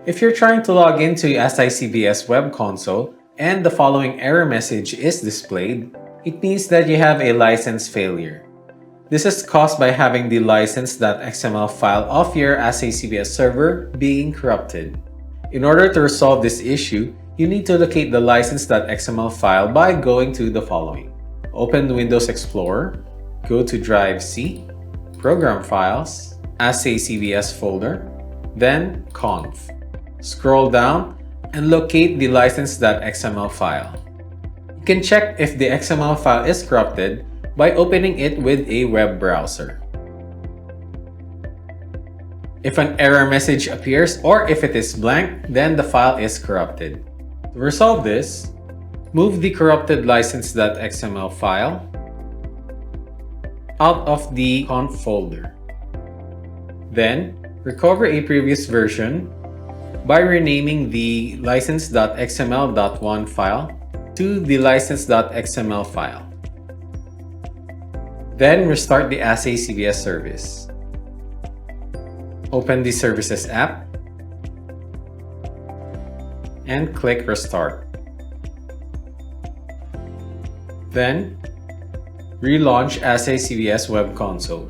If you're trying to log into AhsayCBS web console and the following error message is displayed, it means that you have a license failure. This is caused by having the license.xml file of your AhsayCBS server being corrupted. In order to resolve this issue, you need to locate the license.xml file by going to the following. Open Windows Explorer, go to Drive C, Program Files, AhsayCBS folder, then Conf. Scroll down and locate the license.xml file. You can check if the XML file is corrupted by opening it with a web browser. If an error message appears or if it is blank, then the file is corrupted. To resolve this, move the corrupted license.xml file out of the conf folder. Then, recover a previous version by renaming the license.xml.1 file to the license.xml file. Then restart the AhsayCBS service. Open the Services app and click Restart. Then, relaunch AhsayCBS web console.